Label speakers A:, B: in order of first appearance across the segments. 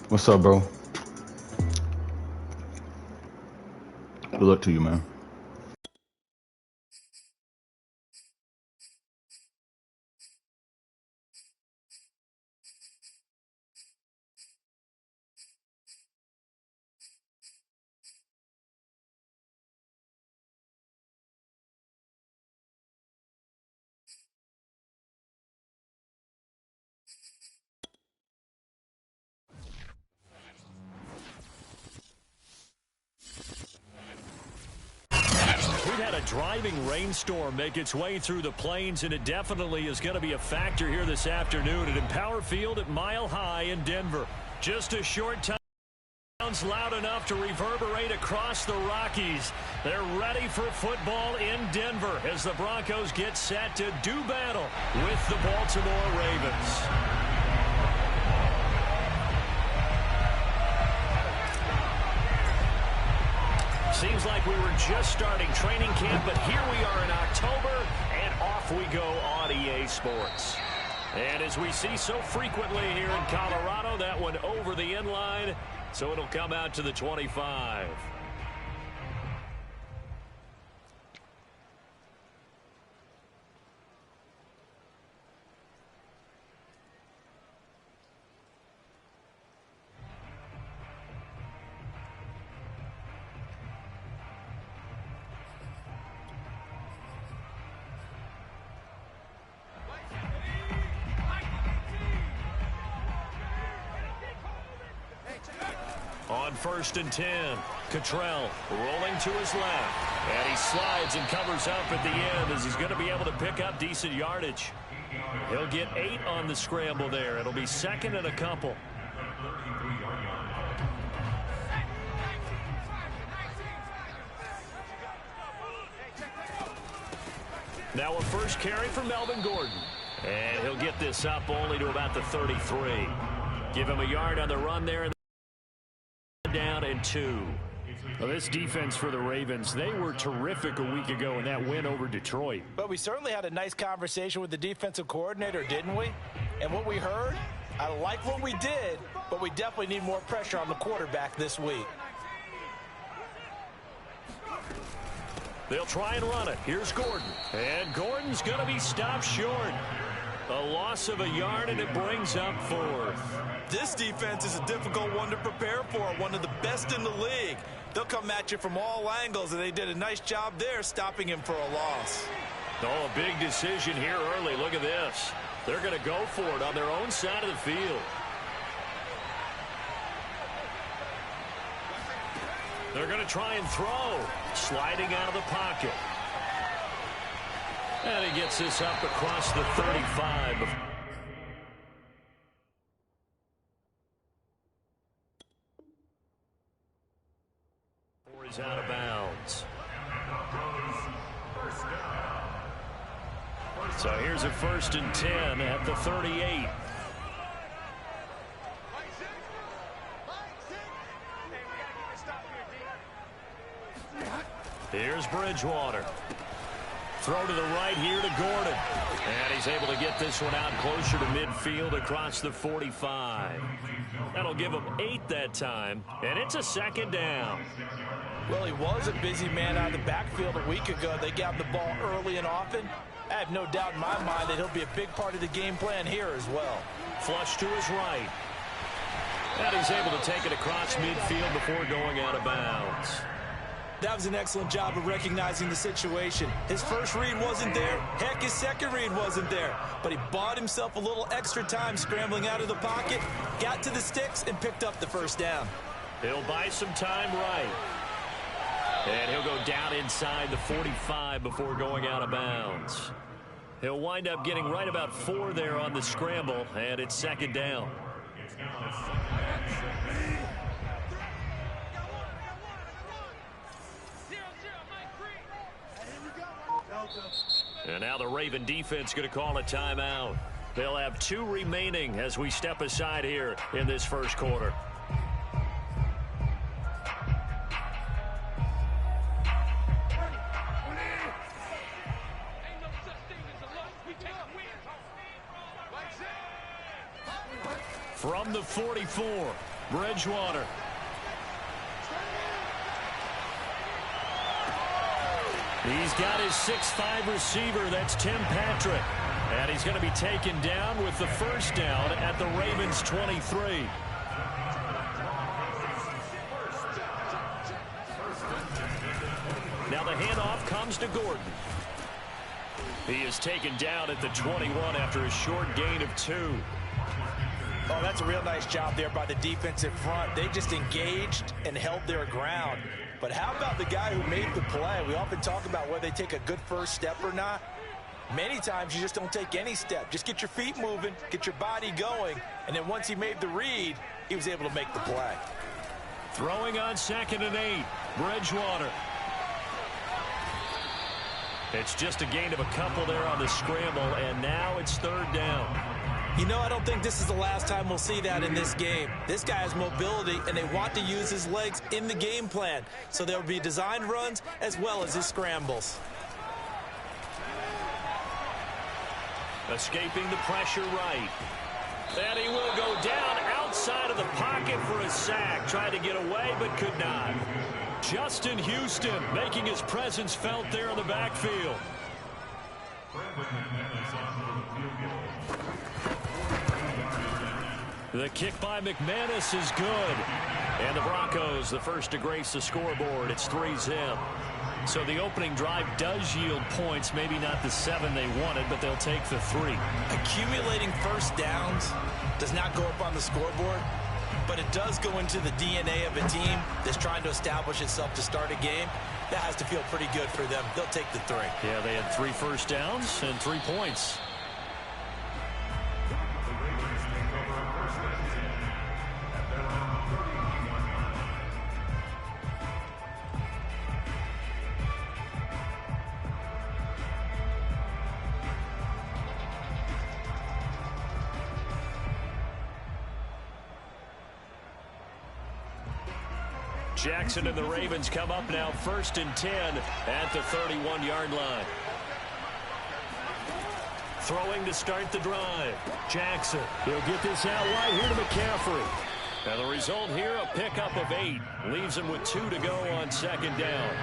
A: What's up, bro? Good luck to you, man.
B: We've had a driving rainstorm make its way through the plains, and it definitely is going to be a factor here this afternoon at Empower Field at Mile High in Denver. Just a short time. Sounds loud enough to reverberate across the Rockies. They're ready for football in Denver as the Broncos get set to do battle with the Baltimore Ravens. Seems like we were just starting training camp, but here we are in October, and off we go on EA Sports. And as we see so frequently here in Colorado, that one over the end line, so it'll come out to the 25. On 1st and 10, Cottrell rolling to his left. And he slides and covers up at the end as he's going to be able to pick up decent yardage. He'll get 8 on the scramble there. It'll be second and a couple. Now a first carry for Melvin Gordon. And he'll get this up only to about the 33. Give him a yard on the run there. Down and 2. Well, this defense for the Ravens, they were terrific a week ago in that win over Detroit.
C: But we certainly had a nice conversation with the defensive coordinator, didn't we? And what we heard, I like what we did, but we definitely need more pressure on the quarterback this week.
B: They'll try and run it. Here's Gordon. And Gordon's going to be stopped short. A loss of a yard, and it brings up 4th.
D: This defense is a difficult one to prepare for, one of the best in the league. They'll come at you from all angles, and they did a nice job there stopping him for a loss.
B: Oh, a big decision here early. Look at this. They're going to go for it on their own side of the field. They're going to try and throw. Sliding out of the pocket. And he gets this up across the 35. Is out of bounds. So here's a 1st and 10 at the 38. Here's Bridgewater. Throw to the right here to Gordon. And he's able to get this one out closer to midfield across the 45. That'll give him 8 that time. And it's a 2nd down.
C: Well, he was a busy man out of the backfield a week ago. They got the ball early and often. I have no doubt in my mind that he'll be a big part of the game plan here as well.
B: Flush to his right. And he's able to take it across midfield before going out of bounds.
D: That was an excellent job of recognizing the situation. His first read wasn't there. Heck, his second read wasn't there. But he bought himself a little extra time scrambling out of the pocket, got to the sticks, and picked up the 1st down.
B: He'll buy some time right. And he'll go down inside the 45 before going out of bounds. He'll wind up getting right about 4 there on the scramble, and it's 2nd down. And now the Raven defense going to call a timeout. They'll have 2 remaining as we step aside here in this first quarter. From the 44, Bridgewater. He's got his 6'5" receiver. That's Tim Patrick. And he's going to be taken down with the first down at the Ravens' 23. Now the handoff comes to Gordon. He is taken down at the 21 after a short gain of 2.
C: Oh, that's a real nice job there by the defensive front. They just engaged and held their ground. But how about the guy who made the play? We often talk about whether they take a good first step or not. Many times you just don't take any step. Just get your feet moving, get your body going, and then once he made the read, he was able to make the play.
B: Throwing on 2nd and 8. Bridgewater. It's just a gain of a couple there on the scramble, and now it's 3rd down.
D: You know, I don't think this is the last time we'll see that in this game. This guy has mobility, and they want to use his legs in the game plan. So there will be designed runs as well as his scrambles.
B: Escaping the pressure right. And he will go down outside of the pocket for a sack. Tried to get away, but could not. Justin Houston making his presence felt there in the backfield. The kick by McManus is good. And the Broncos, the first to grace the scoreboard. It's 3-zip. So the opening drive does yield points. Maybe not the 7 they wanted, but they'll take the 3.
D: Accumulating first downs does not go up on the scoreboard, but it does go into the DNA of a team that's trying to establish itself to start a game. That has to feel pretty good for them. They'll take the 3.
B: Yeah, they had 3 first downs and 3 points. Jackson and the Ravens come up now 1st and 10 at the 31-yard line. Throwing to start the drive. Jackson, he'll get this out wide here to McCaffrey. And the result here, a pickup of 8. Leaves him with 2 to go on 2nd down.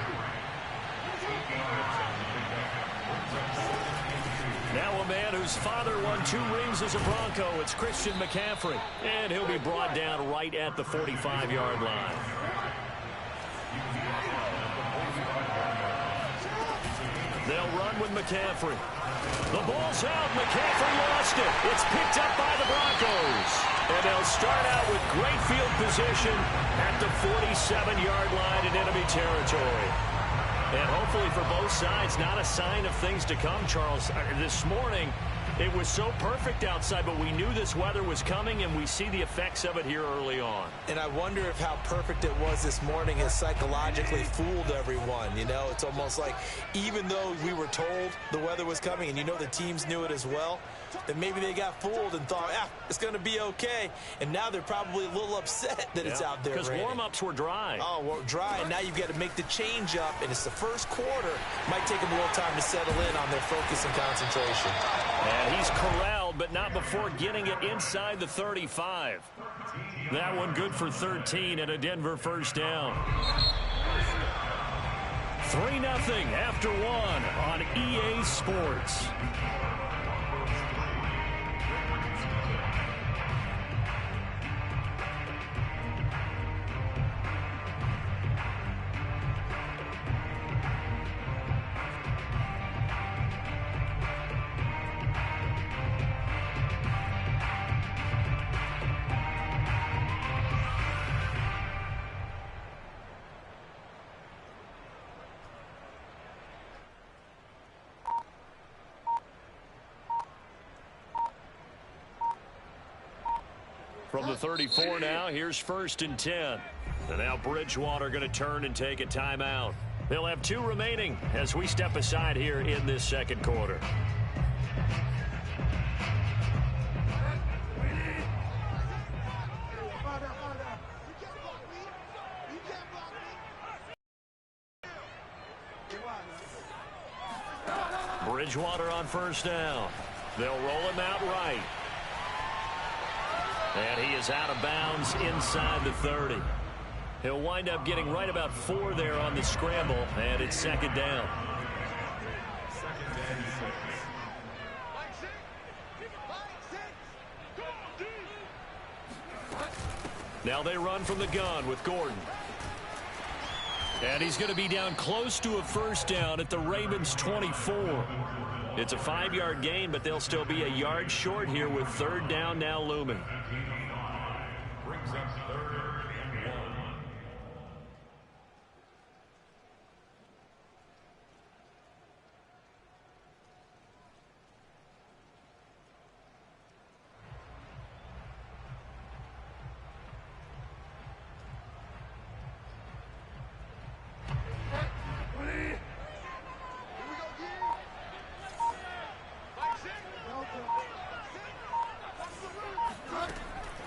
B: Now a man whose father won 2 rings as a Bronco. It's Christian McCaffrey. And he'll be brought down right at the 45-yard line. They'll run with McCaffrey. The ball's out. McCaffrey lost it. It's picked up by the Broncos. And they'll start out with great field position at the 47-yard line in enemy territory. And hopefully for both sides, not a sign of things to come, Charles. This morning, it was so perfect outside, but we knew this weather was coming, and we see the effects of it here early on.
D: And I wonder if how perfect it was this morning has psychologically fooled everyone. You know, it's almost like even though we were told the weather was coming, and you know the teams knew it as well, that maybe they got fooled and thought, it's going to be okay. And now they're probably a little upset that it's out there.
B: Because warm-ups were dry.
D: Oh, well, dry, and now you've got to make the change up, and it's the first quarter. Might take them a little time to settle in on their focus and concentration.
B: And he's corralled, but not before getting it inside the 35. That one good for 13 and a Denver first down. 3-0 after 1 on EA Sports. From the 34 now, here's 1st and 10. And now Bridgewater going to turn and take a timeout. They'll have 2 remaining as we step aside here in this second quarter. Bridgewater on 1st down. They'll roll him out right. And he is out of bounds inside the 30. He'll wind up getting right about 4 there on the scramble, and it's second down. Now they run from the gun with Gordon. And he's going to be down close to a first down at the Ravens' 24. It's a 5-yard gain, but they'll still be a yard short here with third down now looming.
E: Brings up third and 1.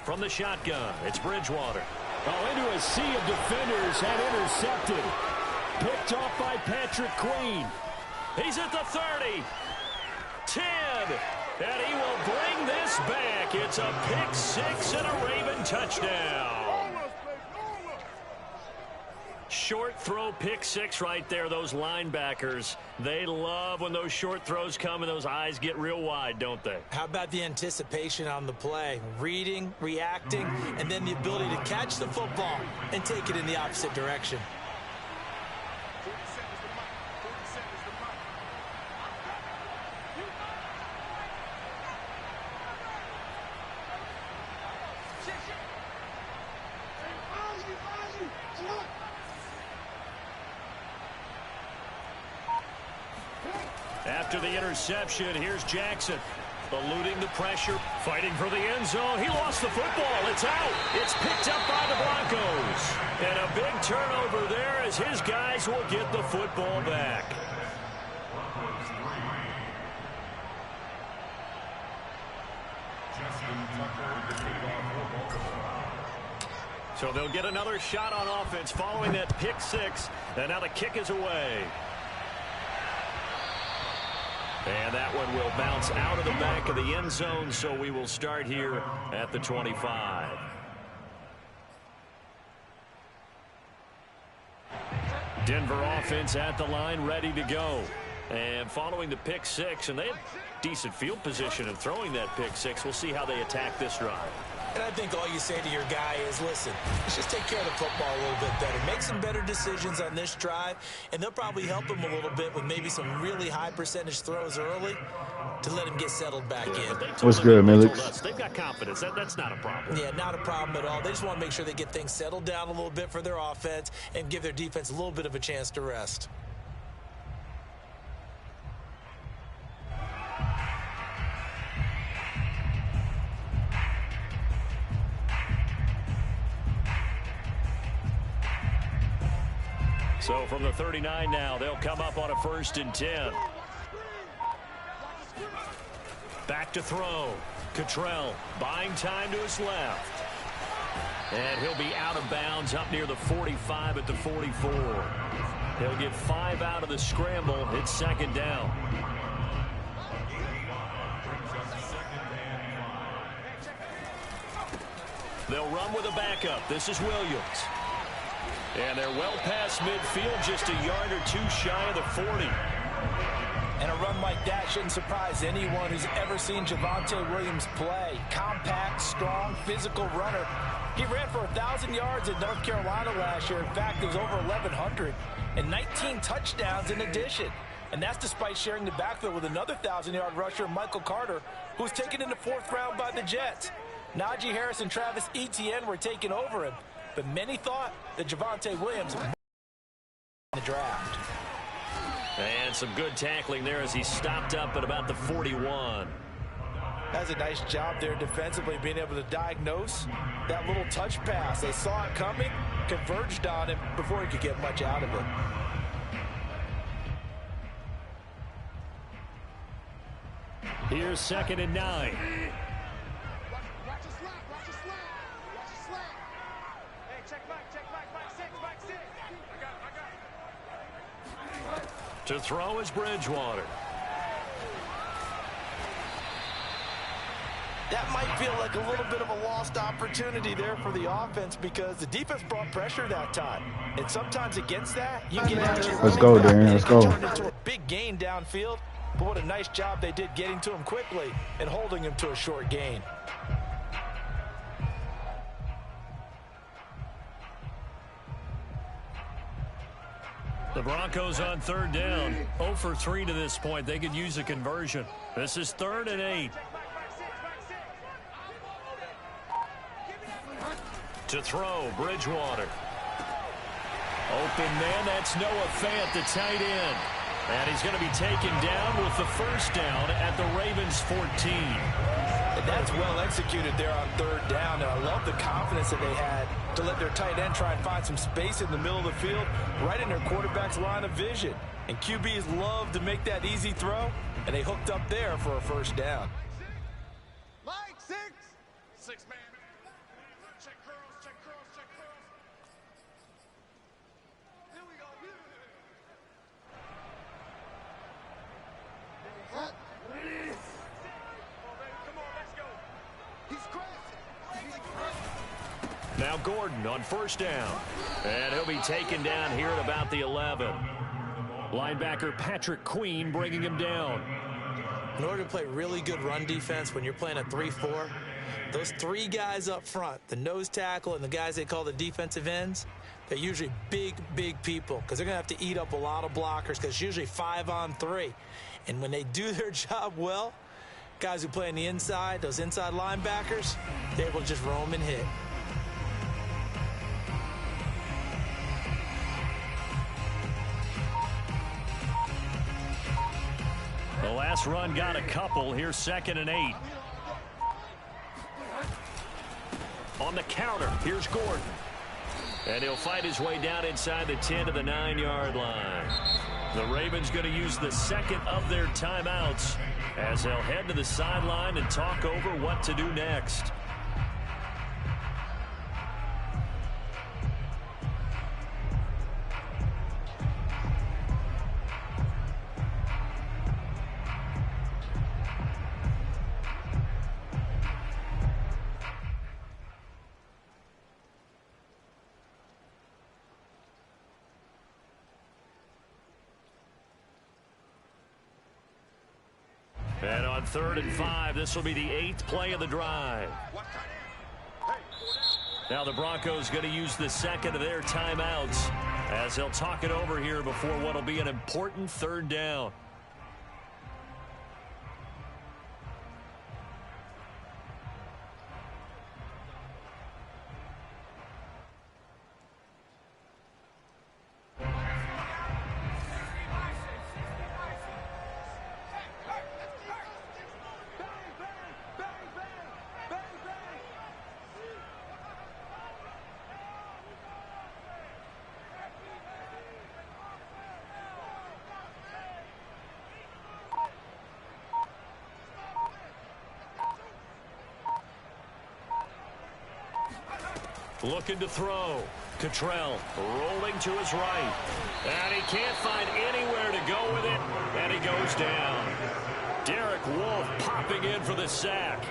B: From the shotgun, it's Bridgewater. Oh, into a sea of defenders and intercepted. Picked off by Patrick Queen. He's at the 30. 10. And he will bring this back. It's a pick 6 and a Raven touchdown. Short throw, pick 6 right there. Those linebackers, they love when those short throws come and those eyes get real wide, don't they?
D: How about the anticipation on the play? Reading, reacting, and then the ability to catch the football and take it in the opposite direction.
B: After the interception, here's Jackson. Eluding the pressure, fighting for the end zone. He lost the football. It's out. It's picked up by the Broncos. And a big turnover there as his guys will get the football back. So they'll get another shot on offense following that pick 6. And now the kick is away. And that one will bounce out of the back of the end zone, so we will start here at the 25. Denver offense at the line, ready to go. And following the pick 6, and they had decent field position in throwing that pick 6. We'll see how they attack this drive.
D: And I think all you say to your guy is, listen, let's just take care of the football a little bit better. Make some better decisions on this drive, and they'll probably help him a little bit with maybe some really high percentage throws early to let him get settled back in.
A: What's good, Milix?
B: They've got confidence. That's not a problem.
D: Yeah, not a problem at all. They just want to make sure they get things settled down a little bit for their offense and give their defense a little bit of a chance to rest.
B: So from the 39 now, they'll come up on a 1st and 10. Back to throw. Cottrell buying time to his left. And he'll be out of bounds up near the 45 at the 44. He'll get 5 out of the scramble. It's second down. They'll run with a backup. This is Williams. And they're well past midfield, just a yard or 2 shy of the 40.
C: And a run like that shouldn't surprise anyone who's ever seen Javonte Williams play. Compact, strong, physical runner. He ran for 1,000 yards at North Carolina last year. In fact, it was over 1,100 and 19 touchdowns in addition. And that's despite sharing the backfield with another 1,000-yard rusher, Michael Carter, who was taken in the 4th round by the Jets. Najee Harris and Travis Etienne were taking over him. But many thought that Javonte Williams might win the draft.
B: And some good tackling there as he stopped up at about the 41.
C: That's a nice job there defensively, being able to diagnose that little touch pass. They saw it coming, converged on him before he could get much out of it.
B: Here's 2nd and 9. To throw is Bridgewater.
C: That might feel like a little bit of a lost opportunity there for the offense because the defense brought pressure that time. And sometimes against that, you get into your
A: Let's go, Darren. Let's go.
C: turned into a big gain downfield. But what a nice job they did getting to him quickly and holding him to a short gain.
B: The Broncos on third down. 0 for 3 to this point. They could use a conversion. This is 3rd and 8. To throw, Bridgewater. Open man, that's Noah Fant, the tight end. And he's going to be taken down with the first down at the Ravens' 14.
C: And that's well executed there on third down. And I love the confidence that they had to let their tight end try and find some space in the middle of the field, right in their quarterback's line of vision. And QBs love to make that easy throw, and they hooked up there for a first down.
E: Like 6. 6 man. Check curls, check curls, check curls. Here we go. Come on, let's go. He's crashing.
B: Now Gordon on first down. And he'll be taken down here at about the 11. Linebacker Patrick Queen bringing him down.
D: In order to play really good run defense when you're playing a 3-4, those 3 guys up front, the nose tackle and the guys they call the defensive ends, they're usually big, big people because they're going to have to eat up a lot of blockers because it's usually 5-on-3. And when they do their job well, guys who play on the inside, those inside linebackers, they're able to just roam and hit.
B: The last run got a couple. Here's 2nd and 8. On the counter, here's Gordon. And he'll fight his way down inside the 10 to the 9-yard line. The Ravens going to use the second of their timeouts as they'll head to the sideline and talk over what to do next. And on 3rd and 5, this will be the 8th play of the drive. Now the Broncos going to use the second of their timeouts as they'll talk it over here before what will be an important 3rd down. Looking to throw. Cottrell rolling to his right. And he can't find anywhere to go with it. And he goes down. Derek Wolfe popping in for the sack.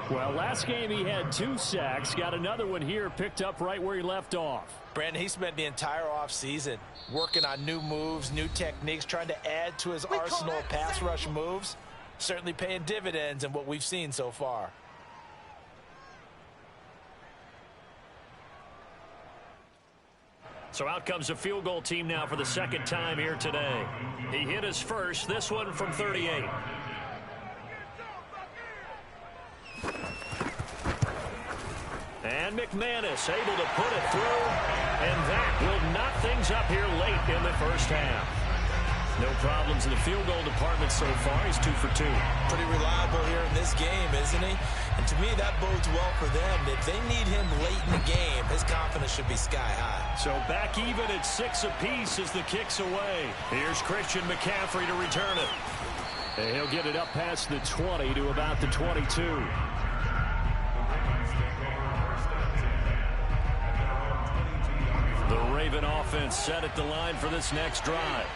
B: Well, last game he had 2 sacks. Got another one here picked up right where he left off.
C: Brandon, he spent the entire offseason working on new moves, new techniques, trying to add to his arsenal of pass rush moves. Certainly paying dividends in what we've seen so far.
B: So out comes a field goal team now for the second time here today. He hit his first, this one from 38. And McManus able to put it through, and that will knock things up here late in the first half. No problems in the field goal department so far. He's 2 for 2.
D: Pretty reliable here in this game, isn't he? And to me, that bodes well for them. If they need him late in the game, his confidence should be sky high.
B: So back even at 6 apiece as the kick's away. Here's Christian McCaffrey to return it. And he'll get it up past the 20 to about the 22. The Raven offense set at the line for this next drive.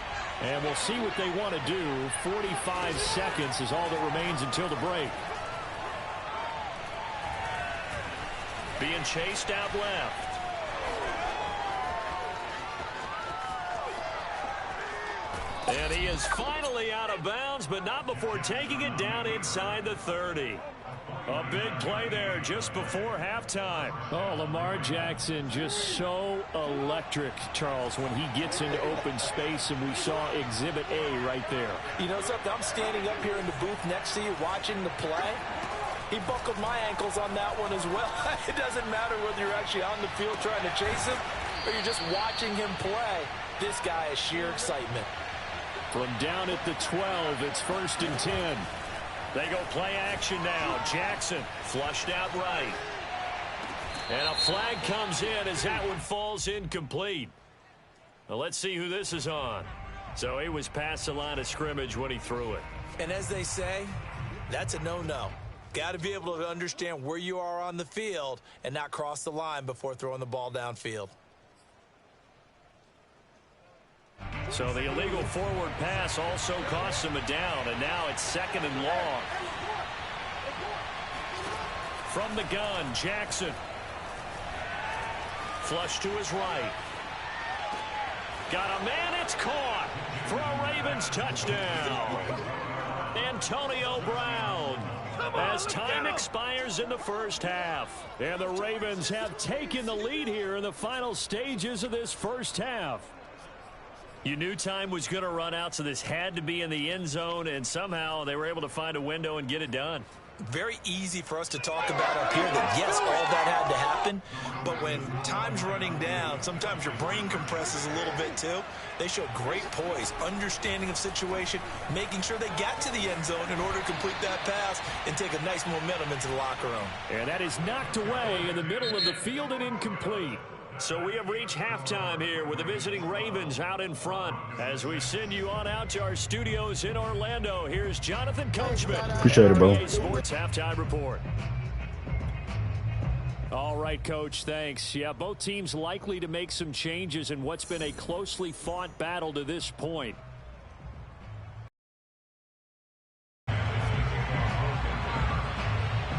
B: And we'll see what they want to do. 45 seconds is all that remains until the break. being chased out left. And he is finally out of bounds, but not before taking it down inside the 30. A big play there just before halftime. Oh, Lamar Jackson just so electric, Charles, when he gets into open space, and we saw Exhibit A right there.
C: You know something? I'm standing up here in the booth next to you watching the play. He buckled my ankles on that one as well. It doesn't matter whether you're actually on the field trying to chase him or you're just watching him play. This guy is sheer excitement.
B: From down at the 12, it's 1st and 10. They go play action now. Jackson flushed out right. And a flag comes in as that one falls incomplete. Well, let's see who this is on. So he was past the line of scrimmage when he threw it.
C: And as they say, that's a no-no. Got to be able to understand where you are on the field and not cross the line before throwing the ball downfield.
B: So the illegal forward pass also costs him a down, and now it's 2nd and long. From the gun, Jackson. Flush to his right. Got a man, it's caught for a Ravens touchdown. Antonio Brown. As time expires in the first half. And the Ravens have taken the lead here in the final stages of this first half. You knew time was going to run out, so this had to be in the end zone, and somehow they were able to find a window and get it done.
C: Very easy for us to talk about up here that, yes, all that had to happen, but when time's running down, sometimes your brain compresses a little bit too. They showed great poise, understanding of situation, making sure they got to the end zone in order to complete that pass and take a nice momentum into the locker room.
B: And that is knocked away in the middle of the field and incomplete. So we have reached halftime here with the visiting Ravens out in front. As we send you on out to our studios in Orlando, here's Jonathan Coachman.
A: Appreciate it, bro.
B: Sports Halftime Report. All right, Coach, thanks. Yeah, both teams likely to make some changes in what's been a closely fought battle to this point.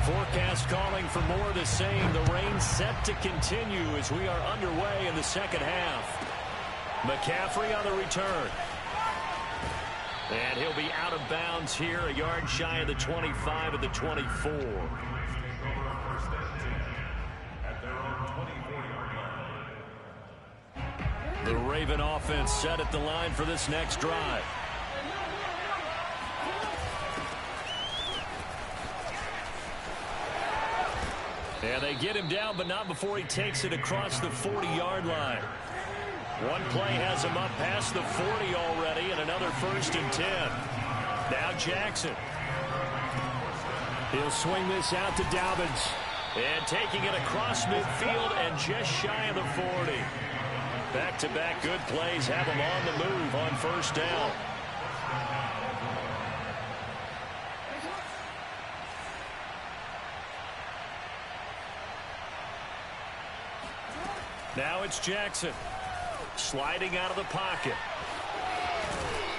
B: Forecast calling for more of the same. The rain set to continue as we are underway in the second half. McCaffrey on the return. And he'll be out of bounds here, a yard shy of the 25 at the 24. The Raven offense set at the line for this next drive. And they get him down, but not before he takes it across the 40-yard line. One play has him up past the 40 already, and another 1st and 10. Now Jackson. He'll swing this out to Dobbins. And taking it across midfield and just shy of the 40. Back-to-back good plays have him on the move on 1st down. Now it's Jackson sliding out of the pocket.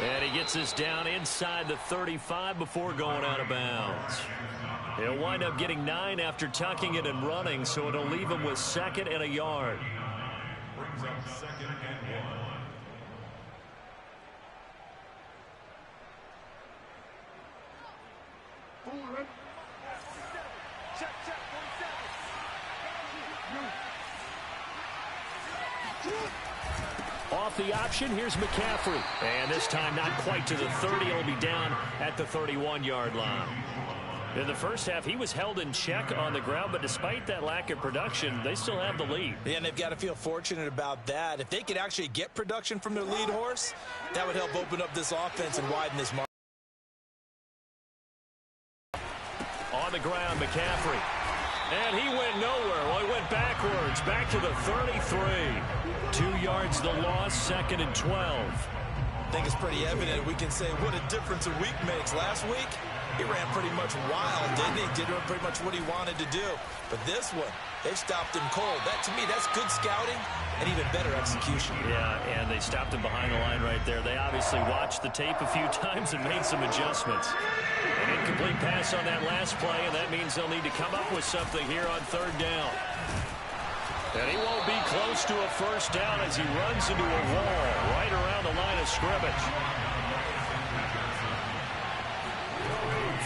B: And he gets this down inside the 35 before going out of bounds. He'll wind up getting 9 after tucking it and running, so it'll leave him with 2nd and a yard.
E: Brings up 2nd and 1. Check, 47.
B: Off the option, here's McCaffrey. And this time not quite to the 30. It'll be down at the 31-yard line. In the first half, he was held in check on the ground, but despite that lack of production, they still have the lead.
C: Yeah, and they've got to feel fortunate about that. If they could actually get production from their lead horse, that would help open up this offense and widen this margin.
B: On the ground, McCaffrey. And he went nowhere. Well, he went backwards, back to the 33. 2 yards the loss, 2nd and 12.
C: I think it's pretty evident. We can say what a difference a week makes. Last week,
D: He ran pretty much wild, didn't he? Did pretty much what he wanted to do. But this one, they've stopped him cold. That, to me, that's good scouting and even better execution.
B: Yeah, and they stopped him behind the line right there. They obviously watched the tape a few times and made some adjustments. An incomplete pass on that last play, and that means they'll need to come up with something here on third down. And he won't be close to a first down as he runs into a wall right around the line of scrimmage.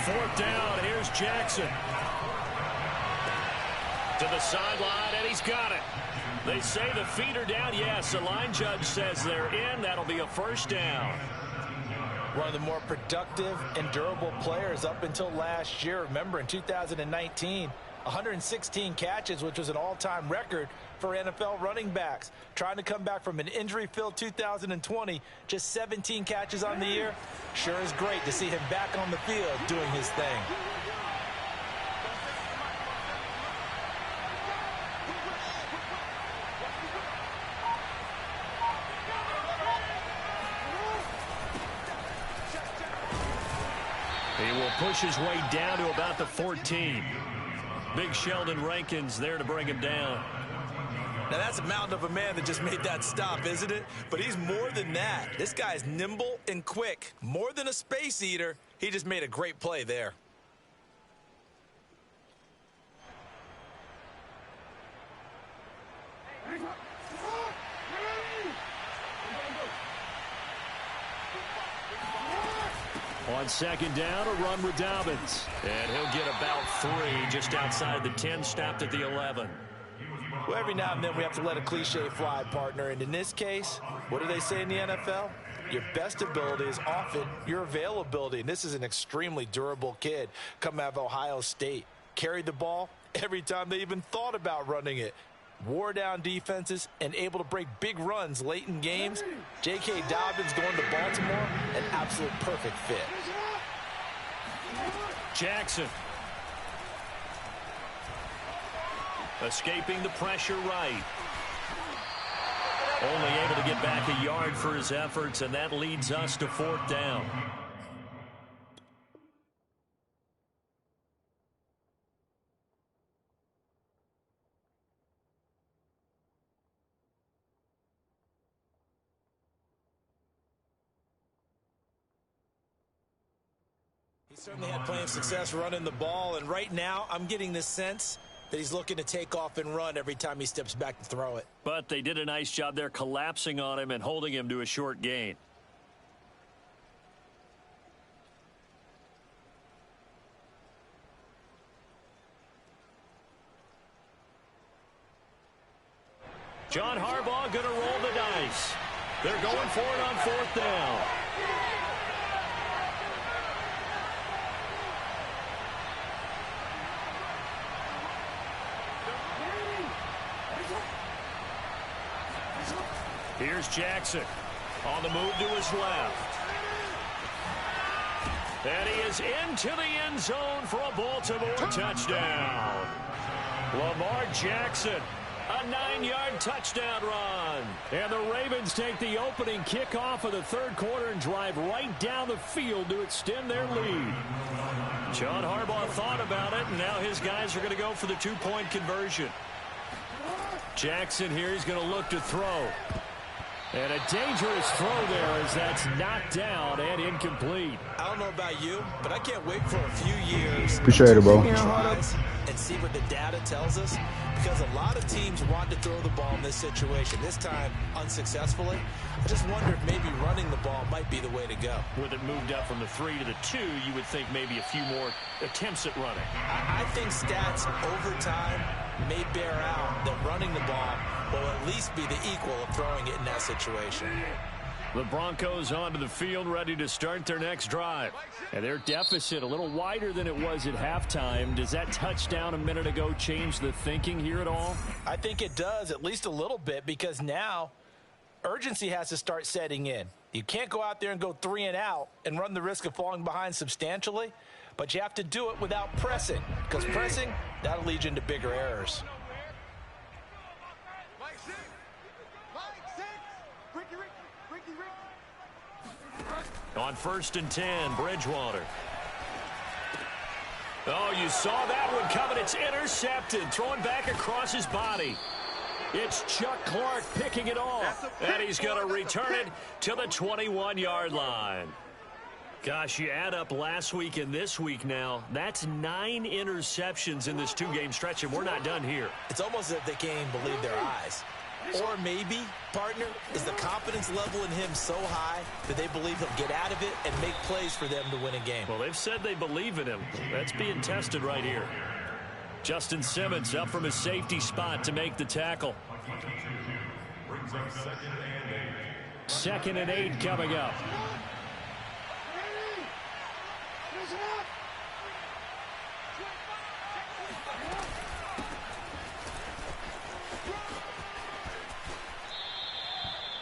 B: Fourth down, here's Jackson. To the sideline, and he's got it. They say the feet are down. Yes, the line judge says they're in. That'll be a first down.
C: One of the more productive and durable players up until last year. Remember, in 2019, 116 catches, which was an all-time record for NFL running backs. Trying to come back from an injury-filled 2020, just 17 catches on the year. Sure is great to see him back on the field doing his thing.
B: He will push his way down to about the 14. Big Sheldon Rankins there to bring him down.
D: Now, that's a mountain of a man that just made that stop, isn't it? But he's more than that. This guy's nimble and quick. More than a space eater, he just made a great play there.
B: On second down, a run with Dobbins. And he'll get about 3 just outside the 10, stopped at the 11.
C: Well, every now and then we have to let a cliche fly, partner. And in this case, what do they say in the NFL? Your best ability is often your availability. And this is an extremely durable kid coming out of Ohio State. Carried the ball every time they even thought about running it. Wore down defenses and able to break big runs late in games. J.K. Dobbins going to Baltimore, an absolute perfect fit.
B: Jackson. Escaping the pressure right. Only able to get back a yard for his efforts, and that leads us to fourth down.
D: He certainly had plenty of success running the ball, and right now I'm getting this sense that he's looking to take off and run every time he steps back to throw it.
B: But they did a nice job there collapsing on him and holding him to a short gain. John Harbaugh going to roll the dice. They're going for it on fourth down. Here's Jackson on the move to his left. And he is into the end zone for a Baltimore touchdown. Lamar Jackson, a 9-yard touchdown run. And the Ravens take the opening kickoff of the third quarter and drive right down the field to extend their lead. John Harbaugh thought about it, and now his guys are going to go for the two-point conversion. Jackson here, he's going to look to throw. And a dangerous throw there as that's knocked down and incomplete.
D: I don't know about you, but I can't wait for a few years
A: Appreciate it, bro.
D: and see what the data tells us, because a lot of teams want to throw the ball in this situation. This time, unsuccessfully. I just wonder if maybe running the ball might be the way to go.
B: With it moved up from the 3 to the 2, you would think maybe a few more attempts at running.
D: I think stats over time may bear out that running the ball will at least be the equal of throwing it in that situation.
B: The Broncos onto the field, ready to start their next drive. And their deficit a little wider than it was at halftime. Does that touchdown a minute ago change the thinking here at all?
C: I think it does, at least a little bit, because now urgency has to start setting in. You can't go out there and go 3 and out and run the risk of falling behind substantially, but you have to do it without pressing, because pressing, that'll lead you into bigger errors.
B: On 1st and 10, Bridgewater. Oh, you saw that one coming. It's intercepted. Throwing back across his body. It's Chuck Clark picking it off. And he's going to return it to the 21-yard line. Gosh, you add up last week and this week now, that's 9 interceptions in this 2-game stretch, and we're not done here.
D: It's almost as if they can't even believe their eyes. Or maybe, partner, is the confidence level in him so high that they believe he'll get out of it and make plays for them to win a game.
B: Well, they've said they believe in him. That's being tested right here. Justin Simmons up from his safety spot to make the tackle. Second and 8 coming up.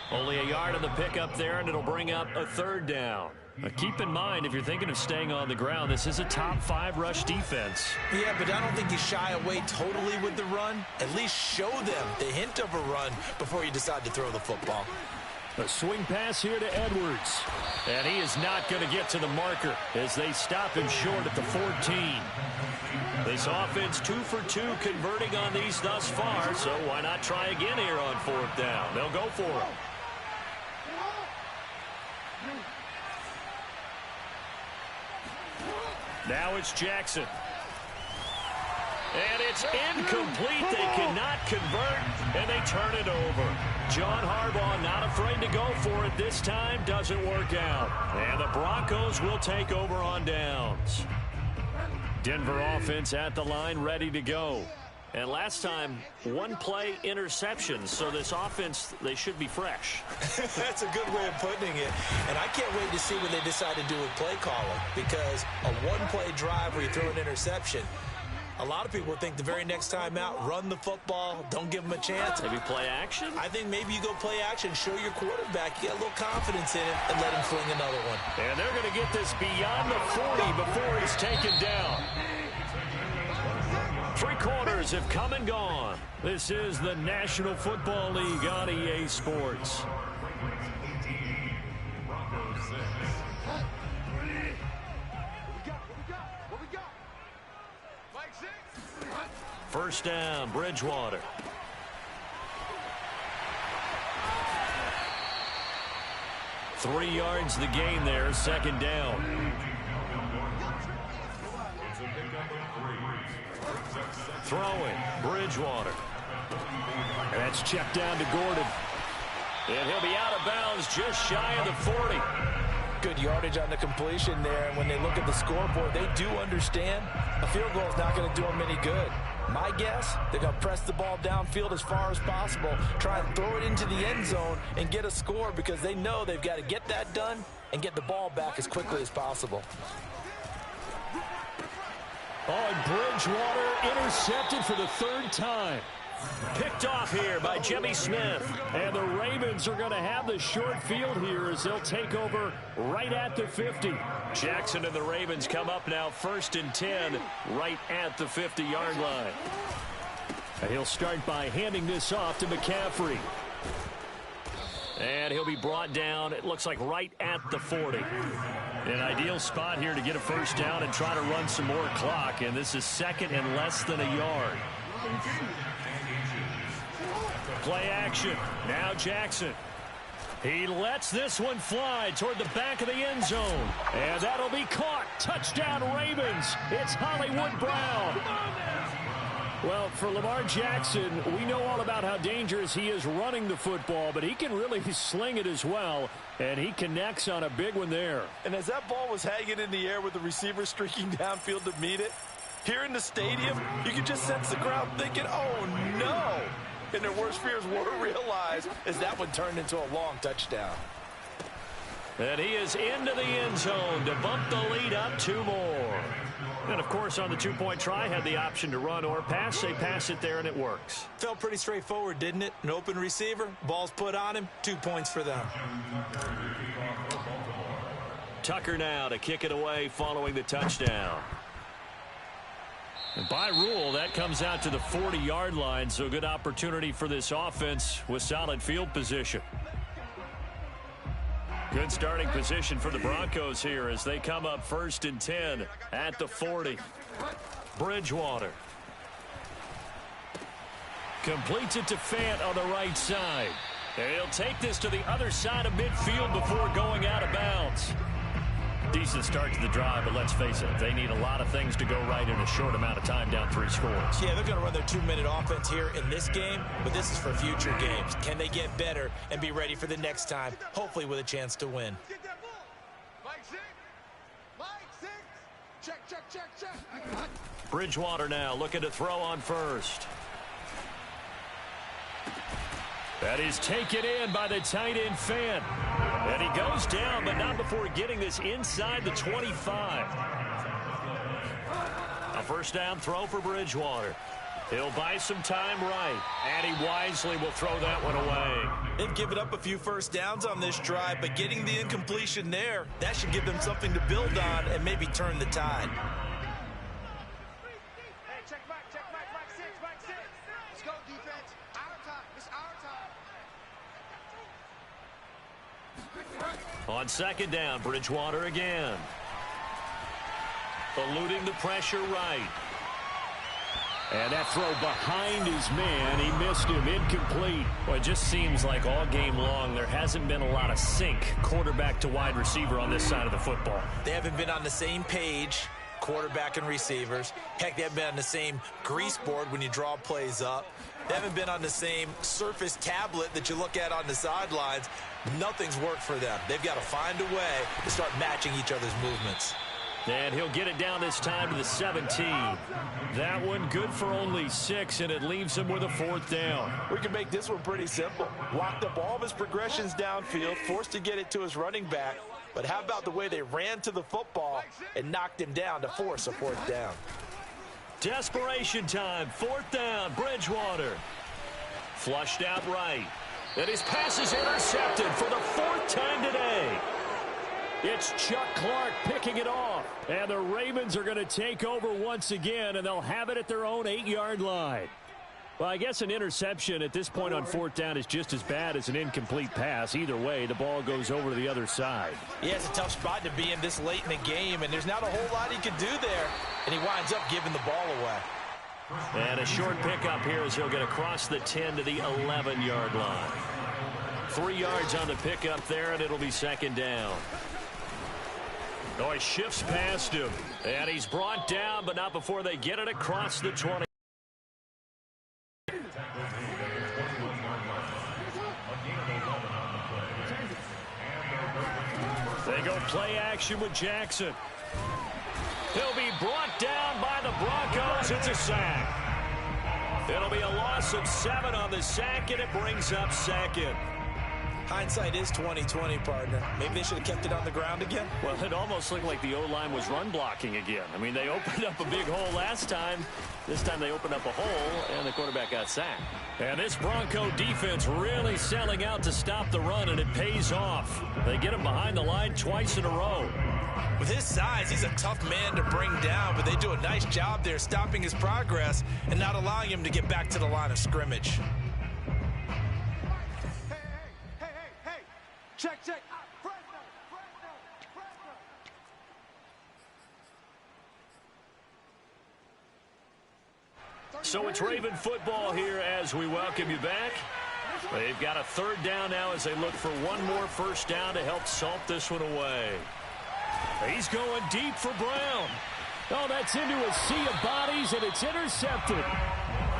B: Only a yard on the pickup there, and it'll bring up a 3rd down. Now keep in mind, if you're thinking of staying on the ground, this is a top 5 rush defense.
D: Yeah, but I don't think you shy away totally with the run. At least show them the hint of a run before you decide to throw the football.
B: A swing pass here to Edwards. And he is not going to get to the marker as they stop him short at the 14. This offense 2 for 2 converting on these thus far, so why not try again here on 4th down? They'll go for it. Now it's Jackson. And it's incomplete. They cannot convert, and they turn it over. John Harbaugh not afraid to go for it this time. Doesn't work out. And the Broncos will take over on downs. Denver offense at the line, ready to go. And last time, 1-play interception. So this offense, they should be fresh.
D: That's a good way of putting it. And I can't wait to see what they decide to do with play calling. Because a 1-play drive where you throw an interception, a lot of people think the very next time out, run the football, don't give them a chance.
B: Maybe play action?
D: I think maybe you go play action, show your quarterback, you get a little confidence in him, and let him fling another one.
B: And they're going to get this beyond the 40 before he's taken down. 3 quarters have come and gone. This is the National Football League on EA Sports. First down, Bridgewater. Three yards the gain there, 2nd down. Throwing, Bridgewater. And that's checked down to Gordon. And he'll be out of bounds just shy of the 40.
D: Good yardage on the completion there. And when they look at the scoreboard, they do understand a field goal is not going to do them any good. My guess, they're going to press the ball downfield as far as possible, try and throw it into the end zone and get a score because they know they've got to get that done and get the ball back as quickly as possible.
B: Oh, and Bridgewater intercepted for the 3rd time. Picked off here by Jimmy Smith. And the Ravens are going to have the short field here as they'll take over right at the 50. Jackson and the Ravens come up now 1st and 10 right at the 50-yard line. And he'll start by handing this off to McCaffrey. And he'll be brought down, it looks like right at the 40. An ideal spot here to get a first down and try to run some more clock. And this is 2nd and less than a yard. Play action. Now Jackson. He lets this one fly toward the back of the end zone. And that'll be caught. Touchdown Ravens. It's Hollywood Brown. Well, for Lamar Jackson, we know all about how dangerous he is running the football, but he can really sling it as well, and he connects on a big one there.
D: And as that ball was hanging in the air with the receiver streaking downfield to meet it, here in the stadium, you could just sense the crowd thinking, oh, no. And their worst fears were realized as that one turned into a long touchdown.
B: And he is into the end zone to bump the lead up 2 more. And, of course, on the 2-point try, had the option to run or pass. They pass it there, and it works.
D: Felt pretty straightforward, didn't it? An open receiver, ball's put on him, 2 points for them.
B: Tucker now to kick it away following the touchdown. And by rule, that comes out to the 40-yard line, so good opportunity for this offense with solid field position. Good starting position for the Broncos here as they come up 1st and 10 at the 40. Bridgewater. Completes it to Fant on the right side. And he'll take this to the other side of midfield before going out of bounds. Decent start to the drive, but let's face it, they need a lot of things to go right in a short amount of time, down 3 scores.
D: Yeah, they're going to run their 2-minute offense here in this game, but this is for future games. Can they get better and be ready for the next time, hopefully with a chance to win?
E: Get that ball. Mike 6. Mike 6. Check, check, check, check.
B: Bridgewater now looking to throw on first. That is taken in by the tight end Fant. And he goes down, but not before getting this inside the 25. A first down throw for Bridgewater. He'll buy some time right, and he wisely will throw that one away.
D: They've given up a few first downs on this drive, but getting the incompletion there, that should give them something to build on and maybe turn the tide.
E: Hey, check Mike, Mike 6, Mike 6. Let's go, defense. Our time. It's our time.
B: On second down, Bridgewater again. Eluding the pressure right. And that throw behind his man. He missed him. Incomplete. Well, it just seems like all game long there hasn't been a lot of sync quarterback to wide receiver on this side of the football.
D: They haven't been on the same page, quarterback and receivers. Heck, they haven't been on the same grease board when you draw plays up. They haven't been on the same surface tablet that you look at on the sidelines. Nothing's worked for them. They've got to find a way to start matching each other's movements.
B: And he'll get it down this time to the 17. That one good for only 6, and it leaves him with a 4th down.
C: We can make this one pretty simple. Locked up all of his progressions downfield, forced to get it to his running back. But how about the way they ran to the football and knocked him down to force a 4th down?
B: Desperation time, 4th down, Bridgewater. Flushed out right. And his pass is intercepted for the 4th time today. It's Chuck Clark picking it off. And the Ravens are going to take over once again, and they'll have it at their own 8-yard line. Well, I guess an interception at this point on 4th down is just as bad as an incomplete pass. Either way, the ball goes over to the other side.
D: Yeah, it's a tough spot to be in this late in the game, and there's not a whole lot he can do there, and he winds up giving the ball away.
B: And a short pickup here as he'll get across the 10 to the 11-yard line. 3 yards on the pickup there, and it'll be 2nd down. Oh, he shifts past him, and he's brought down, but not before they get it across the 20. They go play action with Jackson. He'll be brought down by the Broncos. It's a sack. It'll be a loss of 7 on the sack, and it brings up 2nd.
D: Hindsight is 20/20, partner. Maybe they should have kept it on the ground again.
B: Well, it almost looked like the O-line was run blocking again. I mean, they opened up a big hole last time. This time they opened up a hole, and the quarterback got sacked. And this Bronco defense really selling out to stop the run, and it pays off. They get him behind the line twice in a row.
D: With his size, he's a tough man to bring down, but they do a nice job there stopping his progress and not allowing him to get back to the line of scrimmage.
E: Check, check.
B: So it's Raven football here as we welcome you back. They've got a 3rd down now as they look for one more first down to help salt this one away. He's going deep for Brown. Oh, that's into a sea of bodies, and it's intercepted.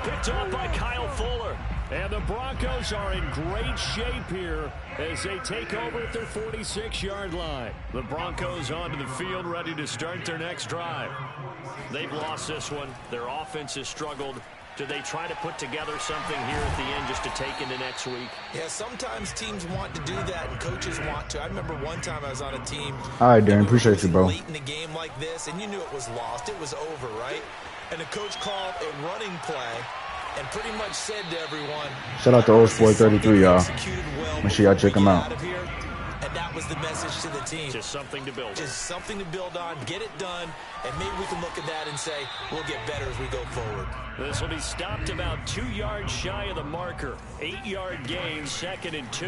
B: Picked off by Kyle Fuller. And the Broncos are in great shape here as they take over at their 46-yard line. The Broncos onto the field ready to start their next drive. They've lost this one. Their offense has struggled. Do they try to put together something here at the end just to take into next week?
D: Yeah, sometimes teams want to do that and coaches want to. I remember one time I was on a team.
A: All right, Darren, appreciate you, bro.
D: Late in the game like this, and you knew it was lost. It was over, right? And the coach called a running play and pretty much said to everyone,
A: shout out to Old Sport 33, y'all. Make sure y'all check him out.
D: And that was the message to the team.
B: Just something to build on.
D: Just something to build on, get it done, and maybe we can look at that and say, we'll get better as we go forward.
B: This will be stopped about 2 yards shy of the marker. 8-yard gain, 2nd and 2.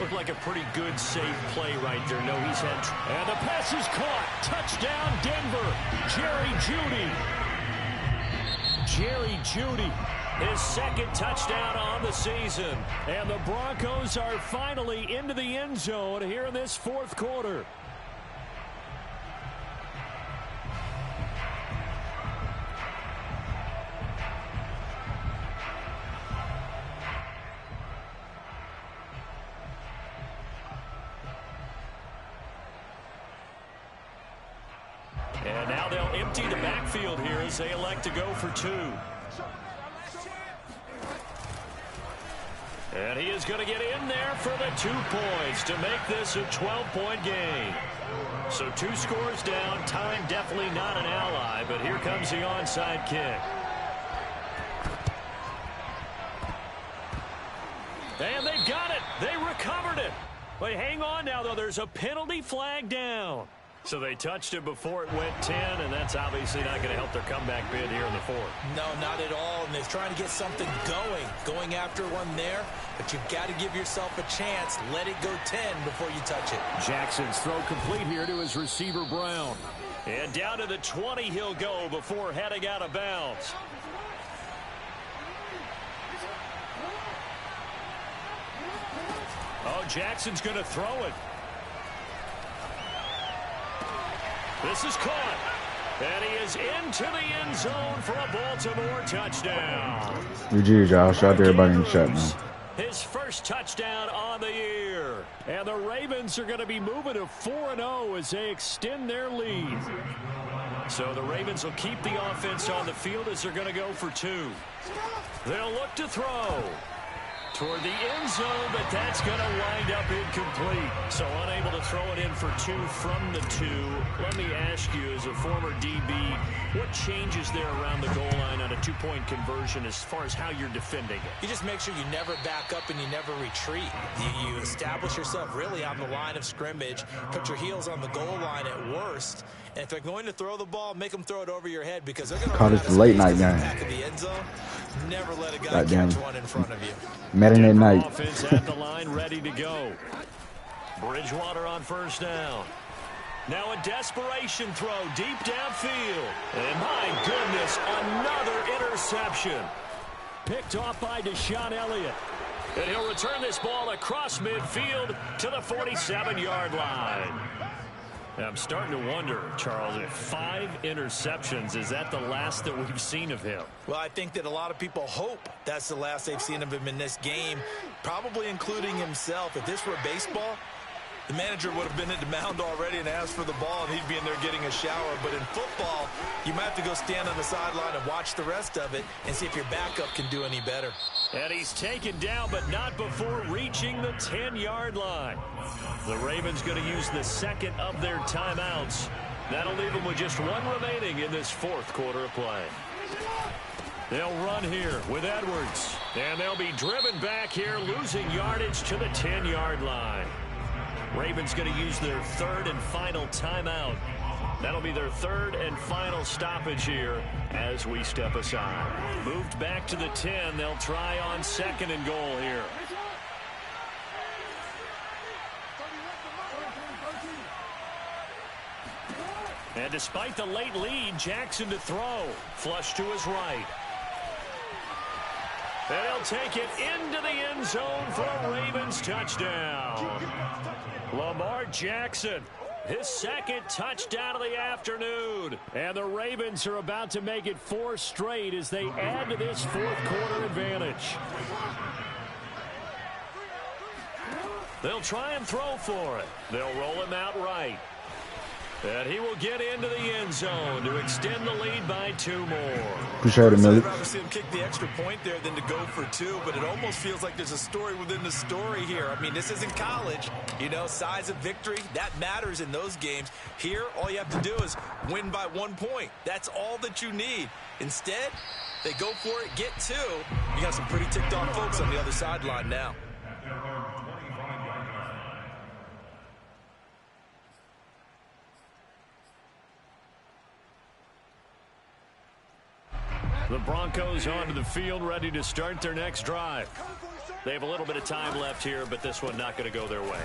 B: Looked like a pretty good, safe play right there. No, he's had... And the pass is caught. Touchdown, Denver. Jerry Jeudy. His second touchdown on the season. And the Broncos are finally into the end zone here in this fourth quarter. And now they'll empty the backfield here as they elect to go for two. And he is going to get in there for the 2 points to make this a 12-point game. So 2 scores down. Time definitely not an ally, but here comes the onside kick. And they got it. They recovered it. But hang on now, though. There's a penalty flag down. So they touched it before it went 10, and that's obviously not going to help their comeback bid here in the fourth.
D: No, not at all, and they're trying to get something going after one there, but you've got to give yourself a chance. Let it go 10 before you touch it.
B: Jackson's throw complete here to his receiver, Brown. And down to the 20 he'll go before heading out of bounds. Oh, Jackson's going to throw it. This is caught. And he is into the end zone for a Baltimore touchdown.
A: GG, Josh. Shout out to everybody in the chat, man.
B: His first touchdown on the year. And the Ravens are going to be moving to 4-0 as they extend their lead. So the Ravens will keep the offense on the field as they're going to go for 2. They'll look to throw toward the end zone, but that's going to wind up incomplete. So unable to throw it in for 2 from the 2. Let me ask you, as a former DB, what changes there around the goal line on a 2-point conversion as far as how you're defending it?
D: You just make sure you never back up and you never retreat. You establish yourself really on the line of scrimmage, put your heels on the goal line at worst, and if they're going to throw the ball, make them throw it over your head because they're going to
A: call this the late night game.
D: Back of the end zone. Never let a guy catch one in front of you.
A: Madden at night.
B: Offense at the line, ready to go. Bridgewater on first down. Now a desperation throw deep downfield. And my goodness, another interception. Picked off by Deshaun Elliott. And he'll return this ball across midfield to the 47-yard line. I'm starting to wonder, Charles, if 5 interceptions, is that the last that we've seen of him?
D: Well, I think that a lot of people hope that's the last they've seen of him in this game, probably including himself. If this were baseball, the manager would have been at the mound already and asked for the ball, and he'd be in there getting a shower. But in football, you might have to go stand on the sideline and watch the rest of it and see if your backup can do any better.
B: And he's taken down, but not before reaching the 10-yard line. The Ravens going to use the second of their timeouts. That'll leave them with just 1 remaining in this fourth quarter of play. They'll run here with Edwards. And they'll be driven back here, losing yardage to the 10-yard line. Ravens going to use their 3rd and final timeout. That'll be their 3rd and final stoppage here as we step aside. Moved back to the 10. They'll try on 2nd and goal here. And despite the late lead, Jackson to throw. Flush to his right. And he'll take it into the end zone for a Ravens touchdown. Lamar Jackson, his 2nd touchdown of the afternoon. And the Ravens are about to make it 4 straight as they add to this fourth quarter advantage. They'll try and throw for it. They'll roll him out right. And he will get into the end zone to extend the lead by 2 more.
A: Appreciate it, Millie.
D: I'd rather see him kick the extra point there than to go for 2, but it almost feels like there's a story within the story here. I mean, this isn't college. You know, size of victory, that matters in those games. Here, all you have to do is win by 1 point. That's all that you need. Instead, they go for it, get 2. You got some pretty ticked off folks on the other sideline now.
B: The Broncos onto the field, ready to start their next drive. They have a little bit of time left here, but this one not going to go their way.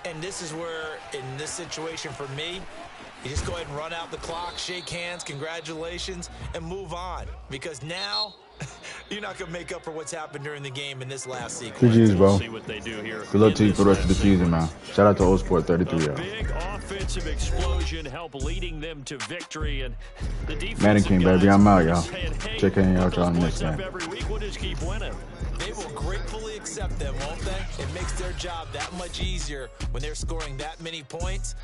D: And this is where, in this situation for me, you just go ahead and run out the clock, shake hands, congratulations, and move on. Because now, you're not going to make up for what's happened during the game in this last sequence.
A: GG's, bro.
B: See what they do here.
A: Good luck to you for the rest of the season, man. Shout out to Old Sport 33, y'all.
B: Big offensive explosion help leading them to victory, and the defense.
A: Madden King, baby. I'm out, y'all.
B: Saying, hey,
A: Check in y'all on this, man.
B: every week, we'll just keep winning.
D: They will gratefully accept them, won't they? It makes their job that much easier when they're scoring that many points.